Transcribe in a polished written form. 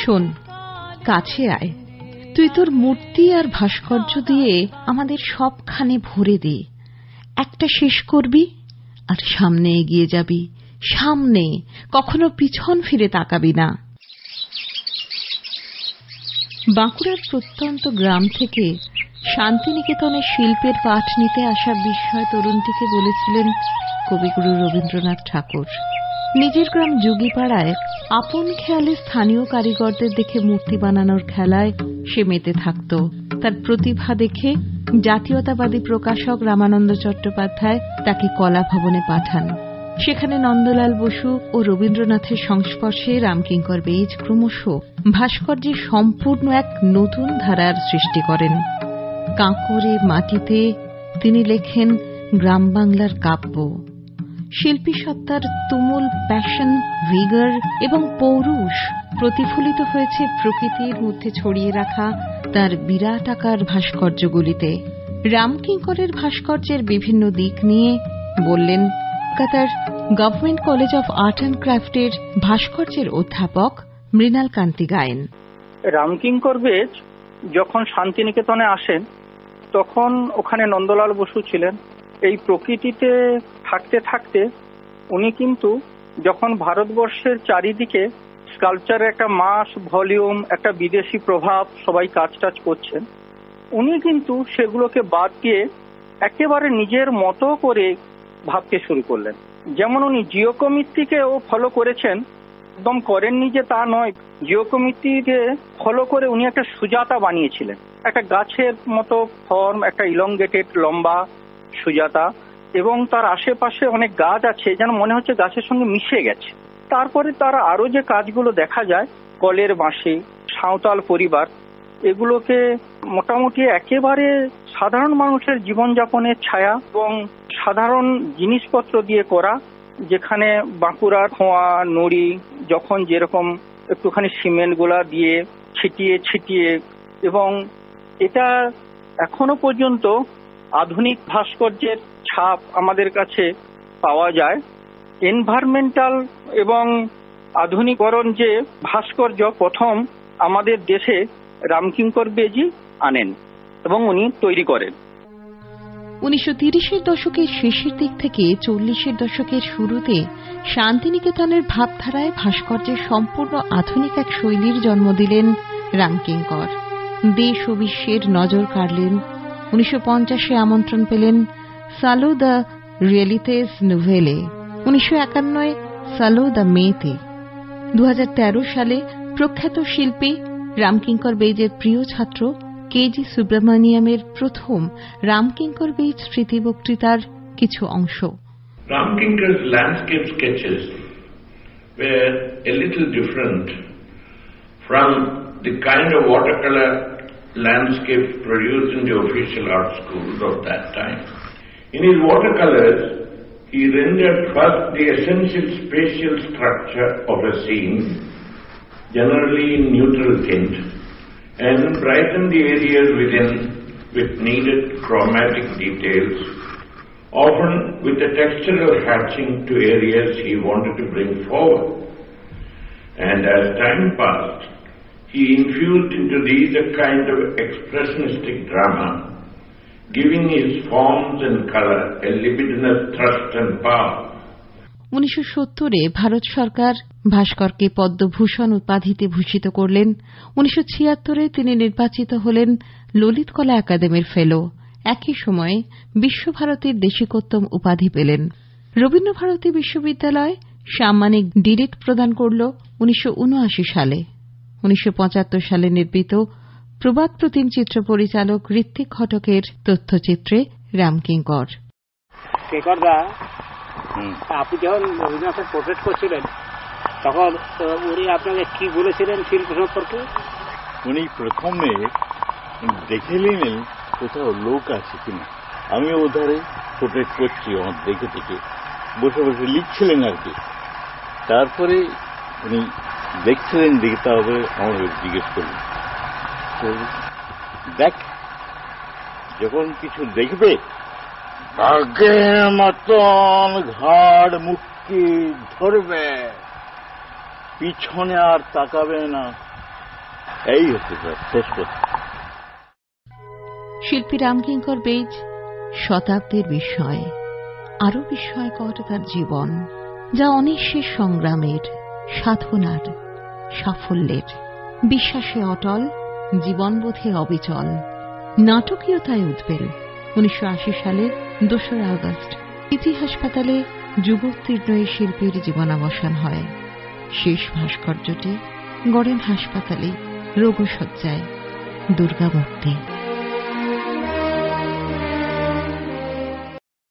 শোন, কাছে আয়। তুই তোর মূর্তি আর ভাস্কর্য দিয়ে আমাদের সবখানে ভরে দে। একটা শেষ করবি আর সামনে এগিয়ে যাবি, সামনে, কখনো পিছন ফিরে তাকাবি না। বাঁকুড়ার প্রত্যন্ত গ্রাম থেকে শান্তিনিকেতনে শিল্পের পাঠ নিতে আসা বিস্ময় তরুণটিকে বলেছিলেন কবিগুরু রবীন্দ্রনাথ ঠাকুর। নিজের গ্রাম যোগীপাড়ায় আপন খেয়ালে স্থানীয় কারিগরদের দেখে মূর্তি বানানোর খেলায় সে মেতে থাকত। তার প্রতিভা দেখে জাতীয়তাবাদী প্রকাশক রামানন্দ চট্টোপাধ্যায় তাকে কলা ভবনে পাঠান। সেখানে নন্দলাল বসু ও রবীন্দ্রনাথের সংস্পর্শে রামকিঙ্কর বেইজ ক্রমশ ভাস্কর্যের সম্পূর্ণ এক নতুন ধারার সৃষ্টি করেন। কাঁকরে মাটিতে তিনি লেখেন গ্রাম বাংলার কাব্য। শিল্পী সত্তার তুমুল প্যাশন, ভিগর এবং পৌরুষ প্রতিফলিত হয়েছে প্রকৃতির মধ্যে ছড়িয়ে রাখা তার বিরাট আকার ভাস্কর্যগুলিতে। রামকিঙ্করের ভাস্কর্যের বিভিন্ন দিক নিয়ে বললেন কলকাতার government college of art and ক্রাফটের ভাস্কর্যের অধ্যাপক মৃণাল কান্তি গায়েন। রামকিঙ্কর বেইজ যখন শান্তিনিকেতনে আসেন তখন ওখানে নন্দলাল বসু ছিলেন। এই প্রকৃতিতে থাকতে থাকতে উনি কিন্তু যখন ভারতবর্ষের চারিদিকে স্কাল্পচারের একটা মাস, ভলিউম, একটা বিদেশি প্রভাব, সবাই কাজ করছেন, উনি কিন্তু সেগুলোকে বাদ দিয়ে একেবারে নিজের মতো করে ভাবতে শুরু করলেন। যেমন উনি জিওকমিত্রিকেও ফলো করেছেন, একদম করেননি যে তা নয়। জিওকমিত্রিকে ফলো করে উনি একটা সুজাতা বানিয়েছিলেন, একটা গাছের মতো ফর্ম, একটা ইলংগেটেড লম্বা সুজাতা, এবং তার আশেপাশে অনেক গাছ আছে যেন মনে হচ্ছে গাছের সঙ্গে মিশে গেছে। তারপরে তারা আরো যে কাজগুলো দেখা যায়, কলের বাঁশি, সাঁওতাল পরিবার, এগুলোকে মোটামুটি একেবারে সাধারণ মানুষের জীবনযাপনের ছায়া এবং সাধারণ জিনিসপত্র দিয়ে করা, যেখানে বাঁকুড়ার খোয়া, নড়ি যখন যেরকম একটুখানি সিমেন্ট গুলা দিয়ে ছিটিয়ে ছিটিয়ে, এবং এটা এখনো পর্যন্ত আধুনিক ভাস্কর্যের ছাপ আমাদের কাছে পাওয়া যায়। এনভায়রনমেন্টাল এবং আধুনিকরণ যে ভাস্কর্য প্রথম আমাদের দেশে রামকিঙ্কর বেইজই আনেন এবং উনি তৈরি করেন। 1930-এর দশকের শেষের দিক থেকে 40-এর দশকের শুরুতে শান্তিনিকেতনের ভাবধারায় ভাস্কর্যের সম্পূর্ণ আধুনিক এক শৈলীর জন্ম দিলেন রামকিঙ্কর। দেশ ও বিশ্বের নজর কাড়লেন। 1950-এ আমন্ত্রণ পেলেন সালো দ্য রিয়েলিতেস নুভেলে, 1951-এ সালো দ্য মেতে। 2013 সালে প্রখ্যাত শিল্পী রামকিঙ্কর বেইজের প্রিয় ছাত্র কেজি সুব্রমণিয়ামের প্রথম রামকিঙ্কর বেইজ স্মৃতি বক্তৃতার কিছু অংশ। Ramkinkar's landscape sketches were a little different from the kind of watercolor landscape produced in the official art schools of that time. In his watercolors, he rendered first the essential spatial structure of a scene, generally in neutral tint, and brightened the areas within with needed chromatic details, often with a textural hatching to areas he wanted to bring forward. And as time passed, he infused into these a kind of expressionistic drama, giving his forms and color a libidinous thrust and power. 1970-এ Bharat সরকার ভাস্করকে পদ্মভূষণ উপাধিতে ভূষিত করলেন। 1976-এ তিনি নির্বাচিত হলেন ললিত কলা একাডেমির ফেলো। একই সময়ে বিশ্বভারতীর দেশিকোত্তম উপাধি পেলেন। রবীন্দ্রভারতী বিশ্ববিদ্যালয় সাম্মানিক ডিলিট প্রদান করল 1979 সালে। 1975 সালে নির্মিত প্রবাদ প্রতিম চিত্র পরিচালক ঋত্বিক ঘটকের তথ্যচিত্রে রামকিঙ্কর। আপনি যখন রবীন্দ্রনাথের পোর্ট্রেট করছিলেন তখন উনি আপনাকে কি বলেছিলেন শিল্প সম্পর্কে? উনি প্রথমে দেখে নিলেন কোথাও লোক আছে কিনা। আমি ওধারে পোর্ট্রেট করছি, আমার দেখে থেকে বসে বসে লিখছিলেন আর কি। তারপরে উনি দেখছিলেন, দেখে তারপরে আমার জিজ্ঞেস করলেন, দেখ যখন কিছু দেখবে বাঘের মতন ঘাড় মুক্তি ধরবে, পিছনে আর তাকাবে না, এই হচ্ছে স্যার শেষ কথা। শিল্পী রামকিঙ্কর বেইজ শতাব্দীর বিস্ময়, আরো বিস্ময়কর তার জীবন, যা অনিঃশেষ সংগ্রামের, সাধনার, সাফল্যের, বিশ্বাসে অটল, জীবনবোধে অবিচল, নাটকীয়তায় উদ্বেল। 1980 সালের 2 আগস্ট ইতি হাসপাতালে যুগোত্তীর্ণ এই শিল্পীর জীবনাবসান হয়। শেষ ভাস্কর্যটি গড়েন হাসপাতালে রোগশয্যায় দুর্গামূর্তি।